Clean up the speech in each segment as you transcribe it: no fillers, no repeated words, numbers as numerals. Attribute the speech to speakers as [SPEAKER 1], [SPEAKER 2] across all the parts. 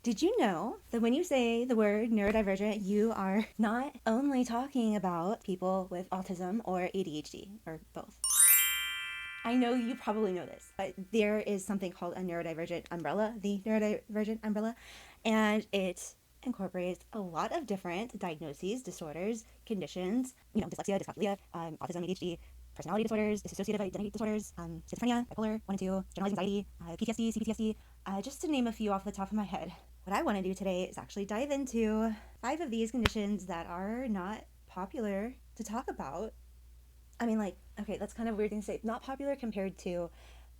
[SPEAKER 1] Did you know that when you say the word neurodivergent, you are not only talking about people with autism or ADHD, or both? I know you probably know this, but there is something called a neurodivergent umbrella, the neurodivergent umbrella, and it incorporates a lot of different diagnoses, disorders, conditions, dyslexia, dyscalculia, autism, ADHD, personality disorders, dissociative identity disorders, schizophrenia, bipolar, 1 and 2, generalized anxiety, PTSD, CPTSD, just to name a few off the top of my head. What I want to do today is actually dive into 5 of these conditions that are not popular to talk about. I mean, like, okay, that's kind of a weird thing to say. Not popular compared to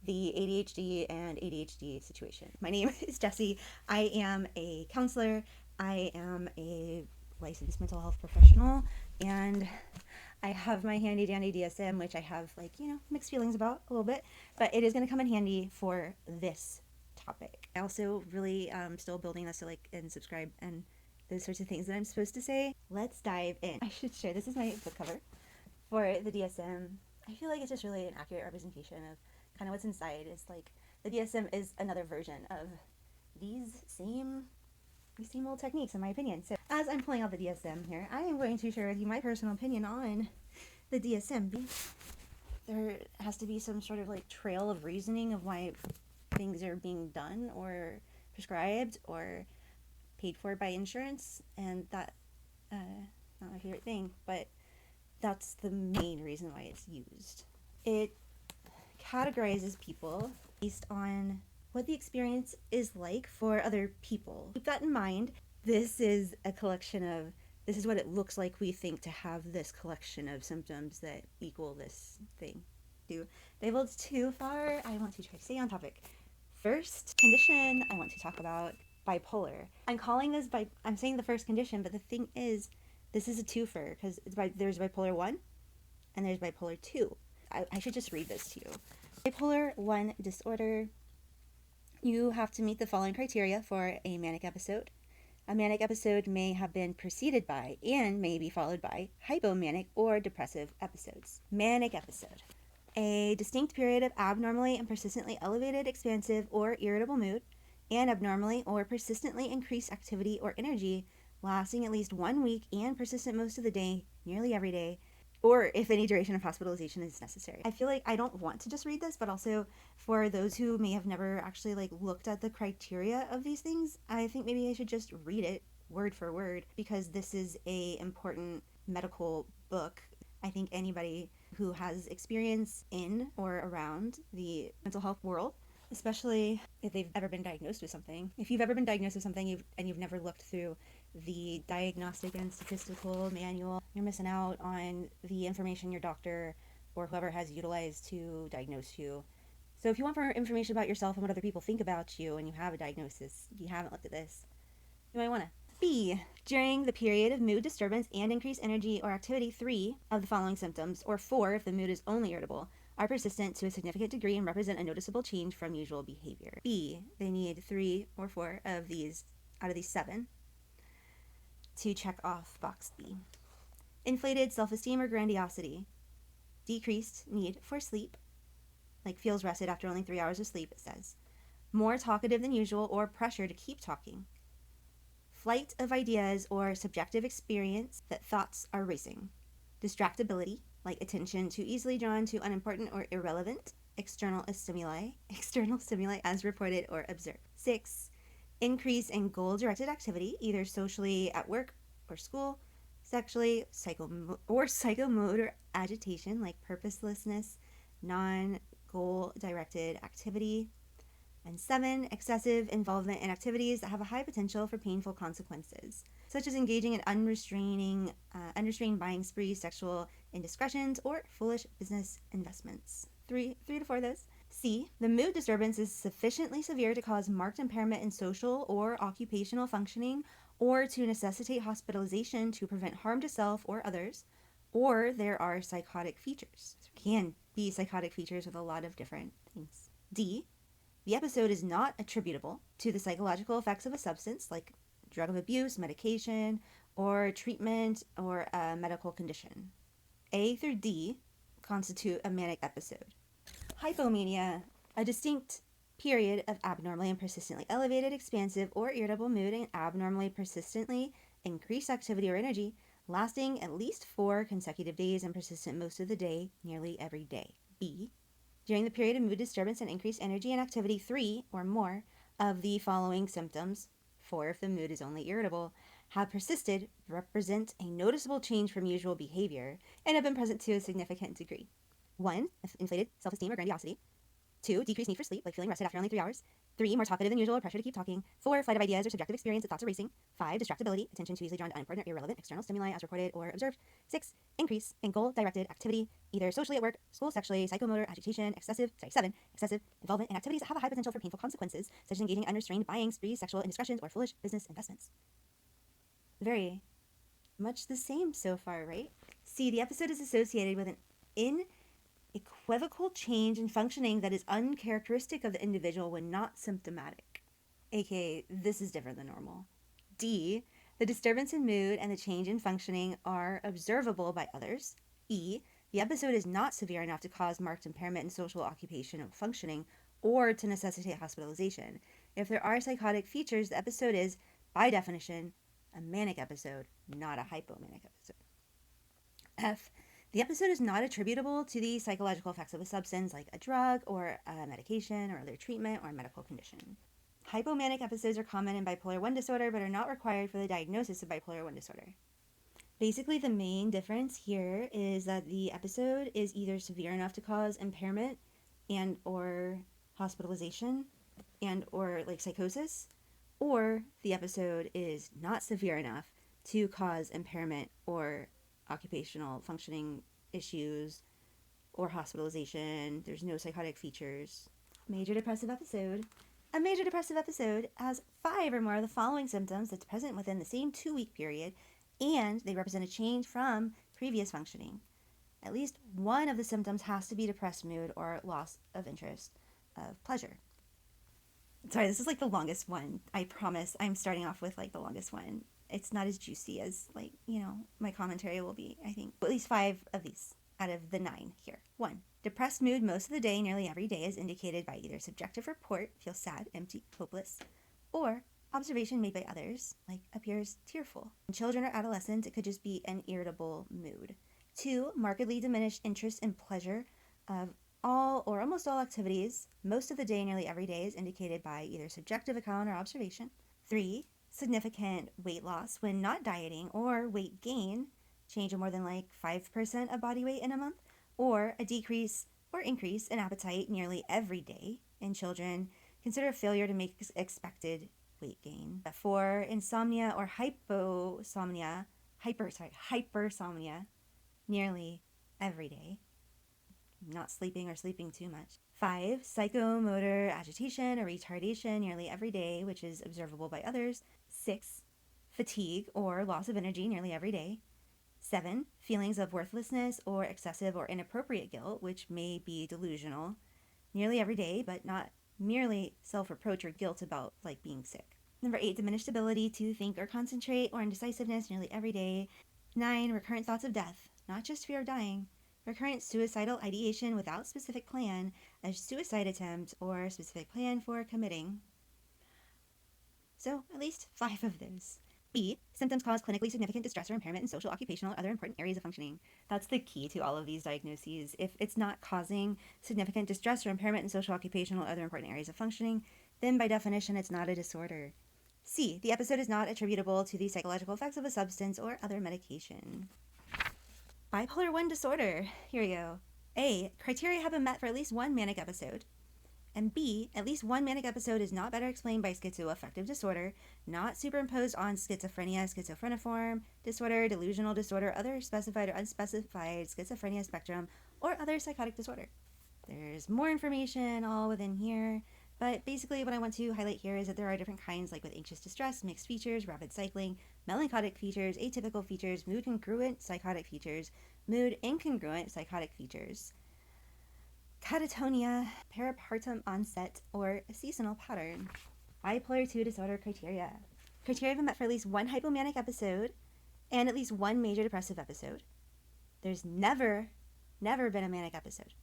[SPEAKER 1] the ADHD and ADHD situation. My name is Jessie. I am a counselor. I am a licensed mental health professional. And I have my handy dandy DSM, which I have, mixed feelings about a little bit. But it is going to come in handy for this topic. I also really still building this to like and subscribe and those sorts of things that I'm supposed to say. Let's dive in. I should share. This is my book cover for the DSM. I feel like it's just really an accurate representation of kind of what's inside. It's like the DSM is another version of these same old techniques, in my opinion. So as I'm pulling out the DSM here, I am going to share with you my personal opinion on the DSM. There has to be some sort of like trail of reasoning of why things are being done or prescribed or paid for by insurance, and that not my favorite thing, but that's the main reason why it's used. It categorizes people based on what the experience is like for other people. Keep that in mind. This is a collection of, this is what it looks like we think to have this collection of symptoms that equal this thing. To labeled too far, I want to try to stay on topic. First condition I want to talk about, bipolar. I'm saying the first condition, but the thing is, this is a twofer because there's bipolar 1 and there's bipolar 2. I should just read this to you. Bipolar 1 disorder, you have to meet the following criteria for a manic episode. A manic episode may have been preceded by and may be followed by hypomanic or depressive episodes. Manic episode. A distinct period of abnormally and persistently elevated, expansive, or irritable mood, and abnormally or persistently increased activity or energy lasting at least 1 week and persistent most of the day, nearly every day, or if any duration of hospitalization is necessary. I feel like I don't want to just read this, but also for those who may have never actually looked at the criteria of these things, I think maybe I should just read it word for word because this is a important medical book. I think anybody who has experience in or around the mental health world, especially if they've ever been diagnosed with something. If you've ever been diagnosed with something and you've never looked through the diagnostic and statistical manual, you're missing out on the information your doctor or whoever has utilized to diagnose you. So if you want more information about yourself and what other people think about you and you have a diagnosis, if you haven't looked at this, you might want to. B. During the period of mood disturbance and increased energy or activity, 3 of the following symptoms, or 4 if the mood is only irritable, are persistent to a significant degree and represent a noticeable change from usual behavior. B. They need 3 or 4 of these out of these 7 to check off box B. Inflated self-esteem or grandiosity. Decreased need for sleep, like feels rested after only 3 hours of sleep, it says. More talkative than usual or pressure to keep talking. Flight of ideas or subjective experience that thoughts are racing. Distractibility, like attention too easily drawn to unimportant or irrelevant external stimuli as reported or observed. 6. Increase in goal-directed activity, either socially at work or school, sexually, psychomotor agitation, like purposelessness, non-goal-directed activity. And 7, excessive involvement in activities that have a high potential for painful consequences, such as engaging in unrestrained buying sprees, sexual indiscretions, or foolish business investments. 3 to 4 of those. C, the mood disturbance is sufficiently severe to cause marked impairment in social or occupational functioning, or to necessitate hospitalization to prevent harm to self or others, or there are psychotic features. There can be psychotic features with a lot of different things. D, the episode is not attributable to the psychological effects of a substance like drug of abuse, medication, or treatment, or a medical condition. A through D constitute a manic episode. Hypomania, a distinct period of abnormally and persistently elevated, expansive, or irritable mood and abnormally persistently increased activity or energy, lasting at least 4 consecutive days and persistent most of the day, nearly every day. B. During the period of mood disturbance and increased energy and activity, 3 or more of the following symptoms, 4 if the mood is only irritable, have persisted, represent a noticeable change from usual behavior, and have been present to a significant degree. 1. Inflated self-esteem or grandiosity. 2. Decreased need for sleep, like feeling rested after only 3 hours. 3. More talkative than usual or pressure to keep talking. 4. Flight of ideas or subjective experience that thoughts are racing. 5. Distractibility, attention too easily drawn to unimportant or irrelevant external stimuli as reported or observed. 6. Increase in goal-directed activity, either socially at work, school, sexually, psychomotor, agitation, 7. Excessive involvement in activities that have a high potential for painful consequences, such as engaging in unrestrained buying sprees, sexual indiscretions, or foolish business investments. Very much the same so far, right? C. The episode is associated with an equivocal change in functioning that is uncharacteristic of the individual when not symptomatic, aka this is different than normal. D. The disturbance in mood and the change in functioning are observable by others. E. The episode is not severe enough to cause marked impairment in social occupational functioning or to necessitate hospitalization. If there are psychotic features, the episode is, by definition, a manic episode, not a hypomanic episode. F. The episode is not attributable to the psychological effects of a substance like a drug or a medication or other treatment or medical condition. Hypomanic episodes are common in bipolar 1 disorder but are not required for the diagnosis of bipolar 1 disorder. Basically, the main difference here is that the episode is either severe enough to cause impairment and or hospitalization and or like psychosis, or the episode is not severe enough to cause impairment or occupational functioning issues or hospitalization. There's no psychotic features. Major depressive episode. A major depressive episode has 5 or more of the following symptoms that's present within the same 2-week period, and they represent a change from previous functioning. At least one of the symptoms has to be depressed mood or loss of interest of pleasure. Sorry, this is like the longest one. I promise I'm starting off with like the longest one. It's not as juicy as like, my commentary will be, I think. At least 5 of these out of the 9 here. 1. Depressed mood most of the day, nearly every day, is indicated by either subjective report, feel sad, empty, hopeless, or observation made by others, like appears tearful. In children or adolescents, it could just be an irritable mood. 2. Markedly diminished interest and pleasure of all or almost all activities, most of the day, nearly every day, is indicated by either subjective account or observation. 3. Significant weight loss when not dieting, or weight gain, change of more than like 5% of body weight in a month, or a decrease or increase in appetite nearly every day. In children, consider a failure to make expected weight gain. 4. Insomnia or hypersomnia, nearly every day. Not sleeping or sleeping too much. 5. Psychomotor agitation or retardation nearly every day, which is observable by others. 6. Fatigue or loss of energy nearly every day. 7. Feelings of worthlessness or excessive or inappropriate guilt, which may be delusional, nearly every day, but not merely self-reproach or guilt about like being sick. 8. Diminished ability to think or concentrate or indecisiveness nearly every day. 9. Recurrent thoughts of death, not just fear of dying. Recurrent suicidal ideation without specific plan, a suicide attempt, or specific plan for committing. So, at least 5 of those. B. Symptoms cause clinically significant distress or impairment in social, occupational, or other important areas of functioning. That's the key to all of these diagnoses. If it's not causing significant distress or impairment in social, occupational, or other important areas of functioning, then by definition it's not a disorder. C. The episode is not attributable to the psychological effects of a substance or other medication. Bipolar 1 disorder. Here we go. A. Criteria have been met for at least one manic episode. And B. At least one manic episode is not better explained by schizoaffective disorder, not superimposed on schizophrenia, schizophreniform disorder, delusional disorder, other specified or unspecified schizophrenia spectrum, or other psychotic disorder. There's more information all within here, but basically what I want to highlight here is that there are different kinds, like with anxious distress, mixed features, rapid cycling, melancholic features, atypical features, mood congruent psychotic features, mood incongruent psychotic features, catatonia, peripartum onset, or a seasonal pattern. Bipolar 2 disorder criteria. Criteria have been met for at least one hypomanic episode and at least one major depressive episode. There's never been a manic episode.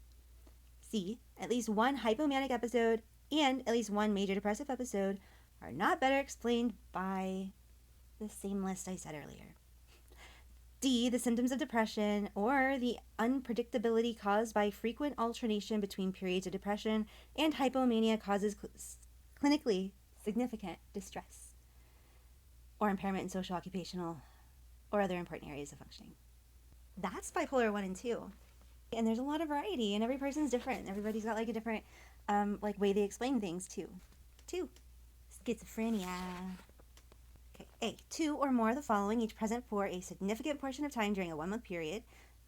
[SPEAKER 1] C. At least one hypomanic episode and at least one major depressive episode are not better explained by the same list I said earlier. D, the symptoms of depression or the unpredictability caused by frequent alternation between periods of depression and hypomania causes clinically significant distress or impairment in social, occupational, or other important areas of functioning. That's bipolar 1 and 2. And there's a lot of variety, and every person's different. Everybody's got like a different way they explain things too. 2, schizophrenia. Okay, A, 2 or more of the following, each present for a significant portion of time during a 1-month period,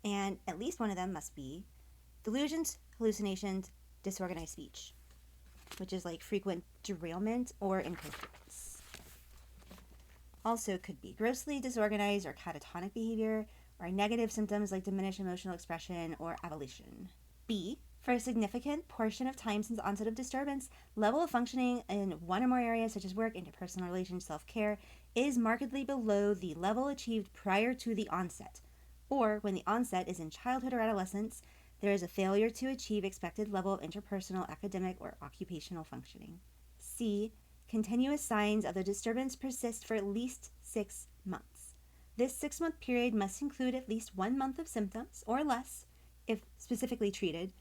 [SPEAKER 1] and at least one of them must be delusions, hallucinations, disorganized speech, which is like frequent derailment or incoherence. Also could be grossly disorganized or catatonic behavior, or negative symptoms like diminished emotional expression or avolition. B, for a significant portion of time since the onset of disturbance, level of functioning in one or more areas such as work, interpersonal relations, self-care is markedly below the level achieved prior to the onset, or when the onset is in childhood or adolescence, there is a failure to achieve expected level of interpersonal, academic, or occupational functioning. C, continuous signs of the disturbance persist for at least 6 months. This 6-month period must include at least 1 month of symptoms, or less, if specifically treated,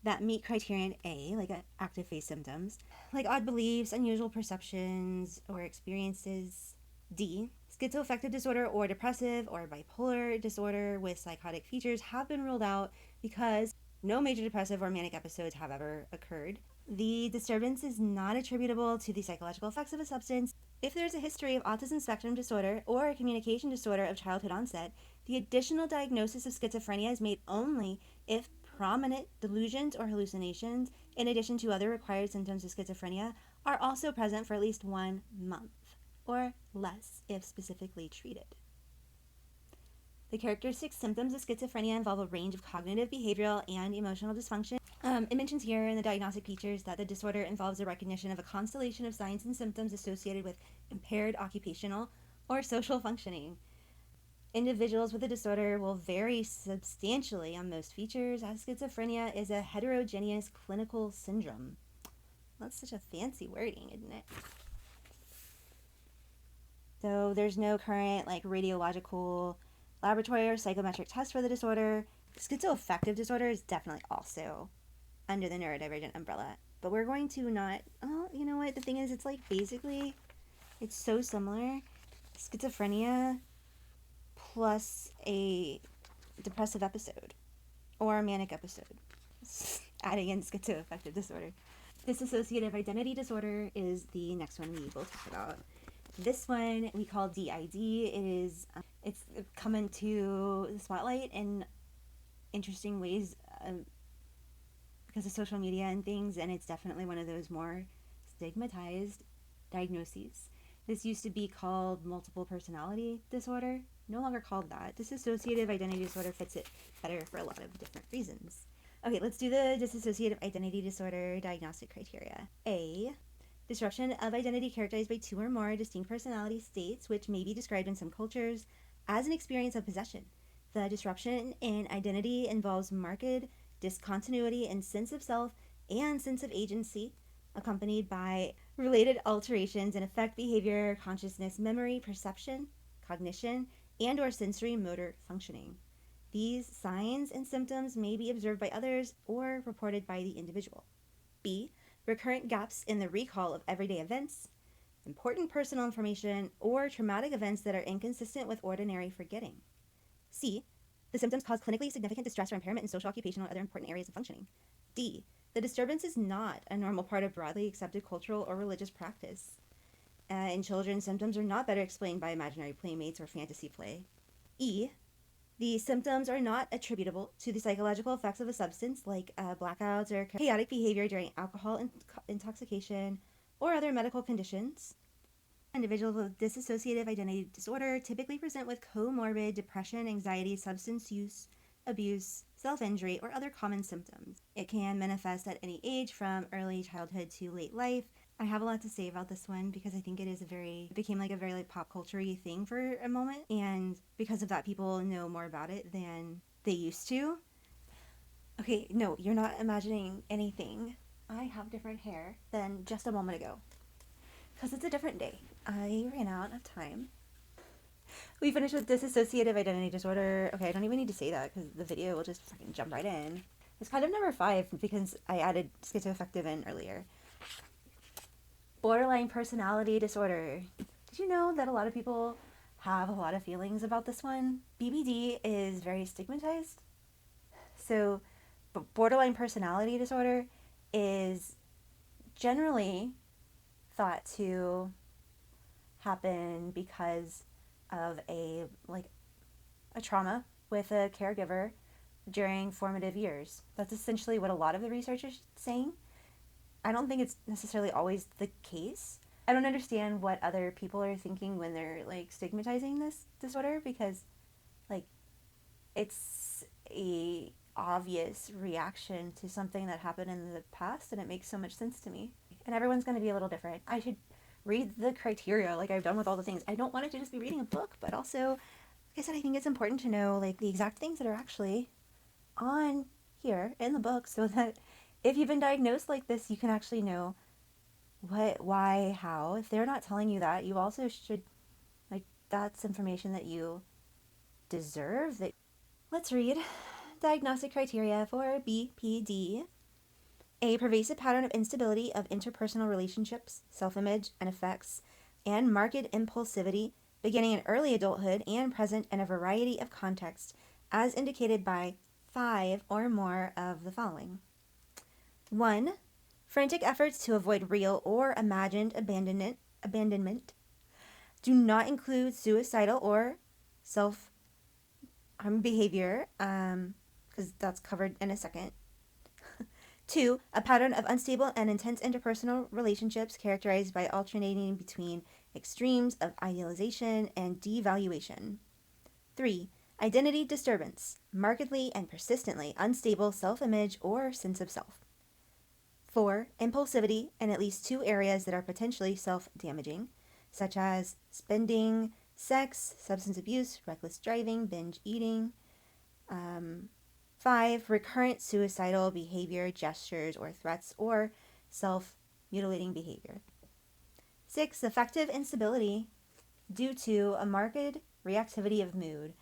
[SPEAKER 1] that meet criterion A, like active phase symptoms, like odd beliefs, unusual perceptions, or experiences. D, schizoaffective disorder or depressive or bipolar disorder with psychotic features have been ruled out because no major depressive or manic episodes have ever occurred. The disturbance is not attributable to the psychological effects of a substance. If there is a history of autism spectrum disorder or a communication disorder of childhood onset, the additional diagnosis of schizophrenia is made only if prominent delusions or hallucinations, in addition to other required symptoms of schizophrenia, are also present for at least 1 month, or less if specifically treated. The characteristic symptoms of schizophrenia involve a range of cognitive, behavioral, and emotional dysfunction. It mentions here in the diagnostic features that the disorder involves a recognition of a constellation of signs and symptoms associated with impaired occupational or social functioning. Individuals with the disorder will vary substantially on most features, as schizophrenia is a heterogeneous clinical syndrome. That's such a fancy wording, isn't it? So there's no current radiological laboratory or psychometric test for the disorder. Schizoaffective disorder is definitely also under the neurodivergent umbrella. But we're going to not, you know what, the thing is, it's basically, it's so similar. Schizophrenia plus a depressive episode or a manic episode. Adding in schizoaffective disorder. Dissociative identity disorder is the next one we will talk about. This one we call DID. It's come into the spotlight in interesting ways because of social media and things, and it's definitely one of those more stigmatized diagnoses. This used to be called multiple personality disorder, no longer called that. Dissociative identity disorder fits it better for a lot of different reasons. Okay, let's do the dissociative identity disorder diagnostic criteria. A, disruption of identity characterized by 2 or more distinct personality states, which may be described in some cultures as an experience of possession. The disruption in identity involves marked discontinuity in sense of self and sense of agency, accompanied by related alterations in affect, behavior, consciousness, memory, perception, cognition, and or sensory motor functioning. These signs and symptoms may be observed by others or reported by the individual. B, recurrent gaps in the recall of everyday events, important personal information, or traumatic events that are inconsistent with ordinary forgetting. C, the symptoms cause clinically significant distress or impairment in social, occupational, or other important areas of functioning. D, the disturbance is not a normal part of broadly accepted cultural or religious practice. In children, symptoms are not better explained by imaginary playmates or fantasy play. E, the symptoms are not attributable to the psychological effects of a substance like blackouts or chaotic behavior during alcohol intoxication or other medical conditions. Individuals with dissociative identity disorder typically present with comorbid depression, anxiety, substance use, abuse, self-injury, or other common symptoms. It can manifest at any age from early childhood to late life. I have a lot to say about this one because I think it became a very pop culture-y thing for a moment, and because of that, people know more about it than they used to. Okay, no, you're not imagining anything. I have different hair than just a moment ago. Because it's a different day. I ran out of time. We finished with dissociative identity disorder. Okay, I don't even need to say that because the video will just fucking jump right in. It's kind of number 5 because I added schizoaffective in earlier. Borderline personality disorder. Did you know that a lot of people have a lot of feelings about this one? BPD is very stigmatized. So, borderline personality disorder is generally thought to happen because of a trauma with a caregiver during formative years. That's essentially what a lot of the research is saying. I don't think it's necessarily always the case. I don't understand what other people are thinking when they're stigmatizing this disorder, because it's a obvious reaction to something that happened in the past, and it makes so much sense to me. And everyone's going to be a little different. I should read the criteria like I've done with all the things. I don't want it to just be reading a book, but also, like I said, I think it's important to know the exact things that are actually on here in the book, so that if you've been diagnosed like this, you can actually know what, why, how. If they're not telling you that, you also should, that's information that you deserve. Let's read. Diagnostic criteria for BPD. A pervasive pattern of instability of interpersonal relationships, self-image, and effects, and marked impulsivity beginning in early adulthood and present in a variety of contexts, as indicated by 5 or more of the following. 1. Frantic efforts to avoid real or imagined abandonment do not include suicidal or self-harm behavior, because that's covered in a second. 2. A pattern of unstable and intense interpersonal relationships characterized by alternating between extremes of idealization and devaluation. 3. Identity disturbance, markedly and persistently unstable self-image or sense of self. 4. Impulsivity in at least 2 areas that are potentially self-damaging, such as spending, sex, substance abuse, reckless driving, binge eating. 5. Recurrent suicidal behavior, gestures, or threats, or self-mutilating behavior. 6. Affective instability due to a marked reactivity of mood,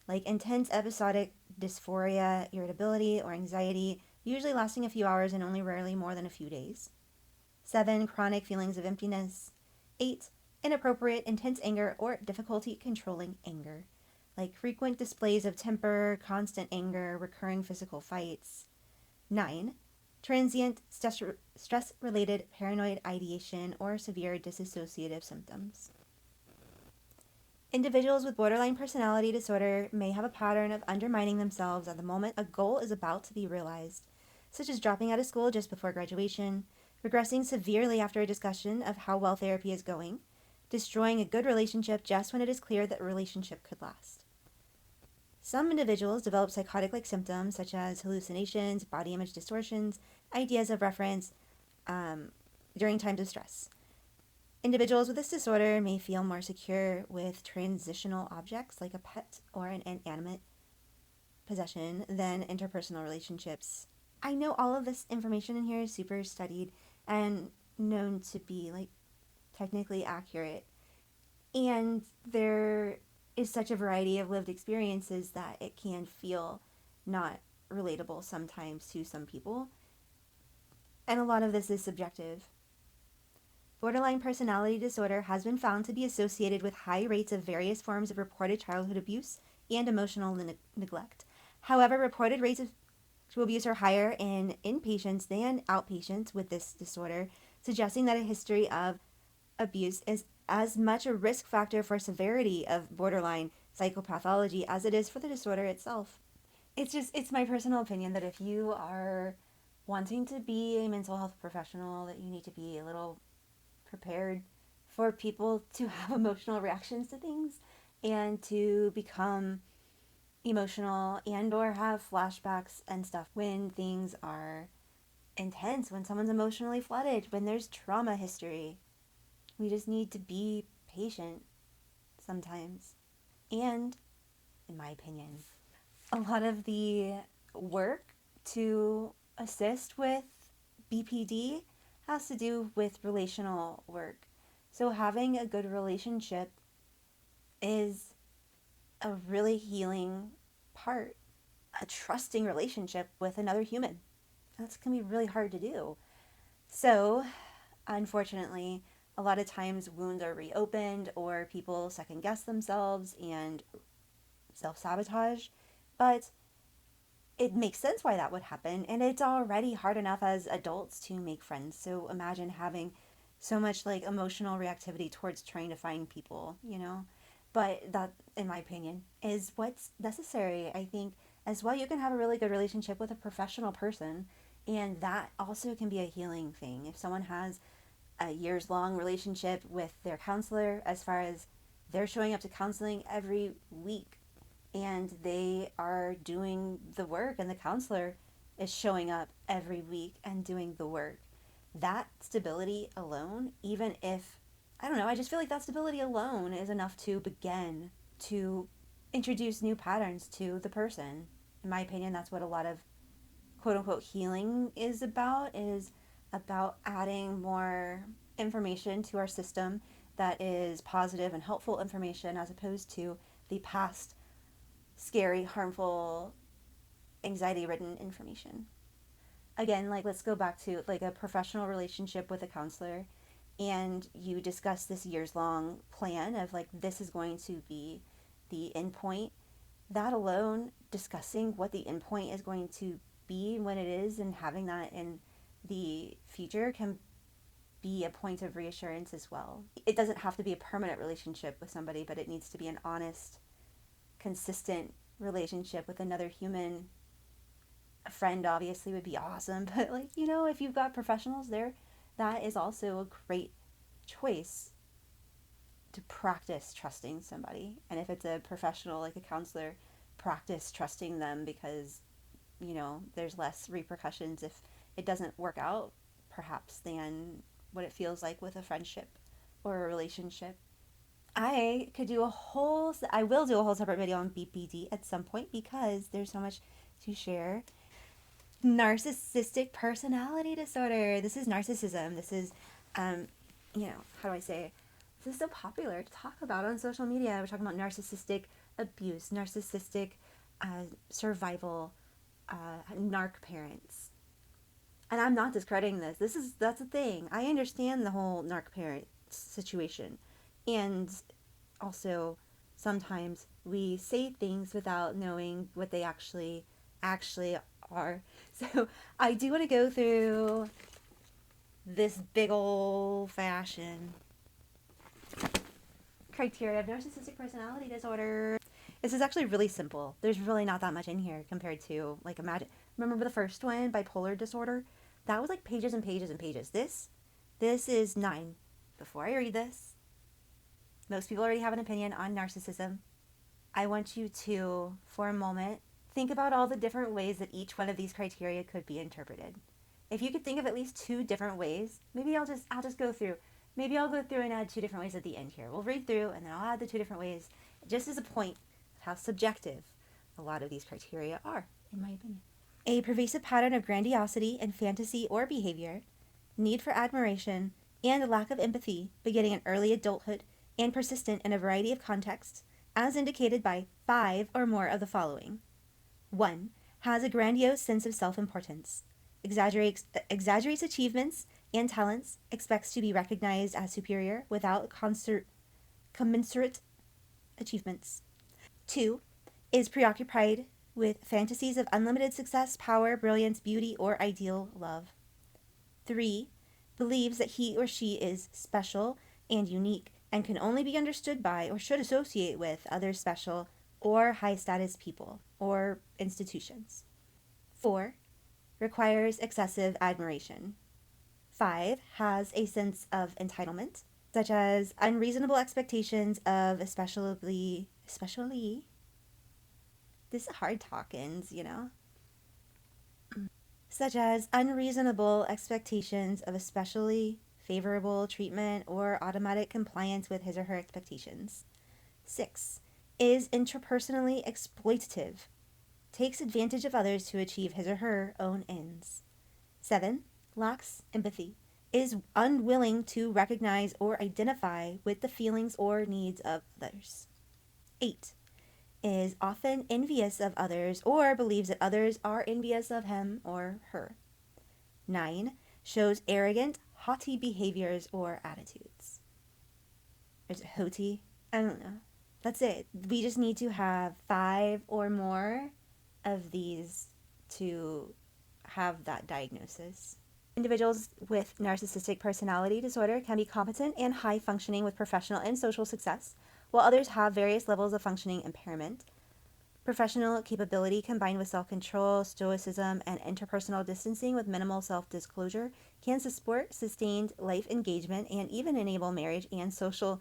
[SPEAKER 1] like intense episodic dysphoria, irritability, or anxiety, usually lasting a few hours and only rarely more than a few days. 7. Chronic feelings of emptiness. 8. Inappropriate, intense anger or difficulty controlling anger, like frequent displays of temper, constant anger, recurring physical fights. 9. Transient stress-related paranoid ideation or severe dissociative symptoms. Individuals with borderline personality disorder may have a pattern of undermining themselves at the moment a goal is about to be realized, such as dropping out of school just before graduation, regressing severely after a discussion of how well therapy is going, destroying a good relationship just when it is clear that a relationship could last. Some individuals develop psychotic-like symptoms such as hallucinations, body image distortions, ideas of reference during times of stress. Individuals with this disorder may feel more secure with transitional objects like a pet or an inanimate possession than interpersonal relationships. I know all of this information in here is super studied and known to be technically accurate, and there is such a variety of lived experiences that it can feel not relatable sometimes to some people, and a lot of this is subjective. Borderline personality disorder has been found to be associated with high rates of various forms of reported childhood abuse and emotional neglect. However, reported rates of abuse are higher in inpatients than outpatients with this disorder, suggesting that a history of abuse is as much a risk factor for severity of borderline psychopathology as it is for the disorder itself. It's my personal opinion that if you are wanting to be a mental health professional, that you need to be a little prepared for people to have emotional reactions to things and to become emotional and or have flashbacks and stuff when things are intense, when someone's emotionally flooded, when there's trauma history. We just need to be patient sometimes. And, in my opinion, a lot of the work to assist with BPD has to do with relational work. So having a good relationship is a really healing part. A trusting relationship with another human. That's going to be really hard to do. So, unfortunately, a lot of times wounds are reopened or people second guess themselves and self sabotage. But it makes sense why that would happen. And it's already hard enough as adults to make friends. So, imagine having so much like emotional reactivity towards trying to find people, you know? But that, in my opinion, is what's necessary. I think as well, you can have a really good relationship with a professional person, and that also can be a healing thing. If someone has a years long relationship with their counselor, as far as they're showing up to counseling every week and they are doing the work, and the counselor is showing up every week and doing the work, that stability alone, even if, I don't know, I just feel like that stability alone is enough to begin to introduce new patterns to the person. In my opinion, that's what a lot of quote unquote healing is about adding more information to our system that is positive and helpful information, as opposed to the past scary, harmful, anxiety ridden information. Again, like, let's go back to like a professional relationship with a counselor, and you discuss this years long plan of like, this is going to be the endpoint. That alone, discussing what the endpoint is going to be when it is, and having that in the future, can be a point of reassurance as well. It doesn't have to be a permanent relationship with somebody, but it needs to be an honest, consistent relationship with another human. A friend obviously would be awesome, but like, you know, if you've got professionals there, that is also a great choice to practice trusting somebody. And if it's a professional like a counselor, practice trusting them, because, you know, there's less repercussions if it doesn't work out, perhaps, than what it feels like with a friendship or a relationship. I will do a whole separate video on BPD at some point, because there's so much to share. Narcissistic personality disorder. This is narcissism. This is, you know, how do I say it? This is so popular to talk about on social media. We're talking about narcissistic abuse, narcissistic survival, narc parents. And I'm not discrediting this. That's a thing. I understand the whole narc parent situation. And also, sometimes we say things without knowing what they actually are. So I do want to go through this big old fashioned criteria of narcissistic personality disorder. This is actually really simple. There's really not that much in here compared to, like, imagine, remember the first one, bipolar disorder? That was like pages and pages and pages. This is 9. Before I read this, most people already have an opinion on narcissism. I want you to, for a moment, think about all the different ways that each one of these criteria could be interpreted. If you could think of at least 2 different ways, maybe I'll just go through. Maybe I'll go through and add 2 different ways at the end here. We'll read through and then I'll add the 2 different ways, just as a point of how subjective a lot of these criteria are, in my opinion. A pervasive pattern of grandiosity and fantasy or behavior, need for admiration, and a lack of empathy beginning in early adulthood and persistent in a variety of contexts, as indicated by 5 or more of the following. 1. Has a grandiose sense of self-importance, exaggerates achievements and talents, expects to be recognized as superior without commensurate achievements. 2. Is preoccupied with fantasies of unlimited success, power, brilliance, beauty, or ideal love. 3. Believes that he or she is special and unique and can only be understood by or should associate with other special or high-status people or institutions. 4. Requires excessive admiration. 5. Has a sense of entitlement, such as unreasonable expectations of especially this is hard talkings, you know? Such as unreasonable expectations of especially favorable treatment or automatic compliance with his or her expectations. 6. Is intrapersonally exploitative, takes advantage of others to achieve his or her own ends. 7. lacks empathy, is unwilling to recognize or identify with the feelings or needs of others. 8, is often envious of others or believes that others are envious of him or her. 9, shows arrogant, haughty behaviors or attitudes. Or is it haughty? I don't know. That's it. We just need to have 5 or more of these to have that diagnosis. Individuals with narcissistic personality disorder can be competent and high functioning with professional and social success, while others have various levels of functioning impairment. Professional capability combined with self-control, stoicism, and interpersonal distancing with minimal self-disclosure can support sustained life engagement and even enable marriage and social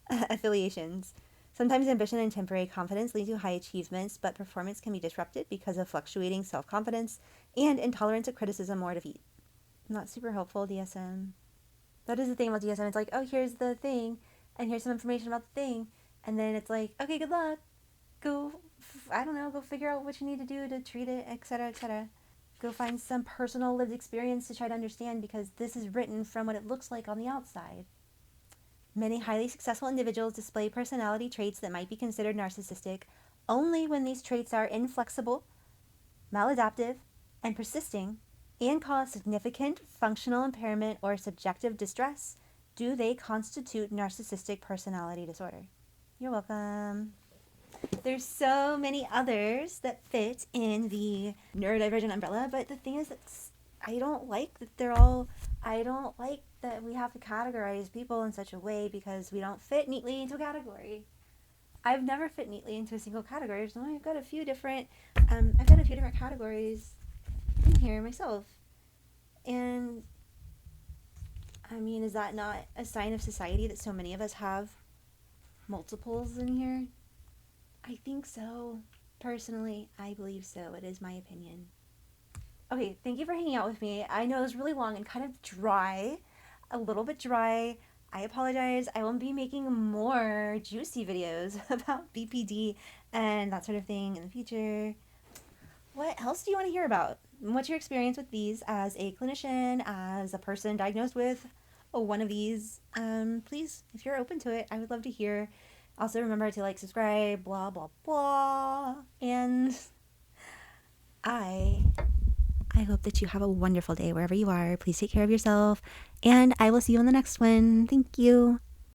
[SPEAKER 1] affiliations. Sometimes ambition and temporary confidence lead to high achievements, but performance can be disrupted because of fluctuating self-confidence and intolerance of criticism or defeat. Not super helpful, DSM. That is the thing about DSM. It's like, oh, here's the thing, and here's some information about the thing, and then it's like, okay, good luck. Go figure out what you need to do to treat it, etc., etc. Go find some personal lived experience to try to understand, because this is written from what it looks like on the outside. Many highly successful individuals display personality traits that might be considered narcissistic only when these traits are inflexible, maladaptive, and persisting, and cause significant functional impairment or subjective distress. Do they constitute narcissistic personality disorder? You're welcome. There's so many others that fit in the neurodivergent umbrella, but the thing is that I don't like that we have to categorize people in such a way because we don't fit neatly into a category. I've never fit neatly into a single category, so I've got a few different categories in here myself. And I mean, is that not a sign of society that so many of us have multiples in here? I think so. Personally, I believe so. It is my opinion. Okay, thank you for hanging out with me. I know it was really long and kind of dry, a little bit dry. I apologize. I will be making more juicy videos about BPD and that sort of thing in the future. What else do you want to hear about? What's your experience with these as a clinician, as a person diagnosed with one of these? Please, if you're open to it, I would love to hear. Also, remember to subscribe, blah, blah, blah. And I hope that you have a wonderful day wherever you are. Please take care of yourself, and I will see you on the next one. Thank you.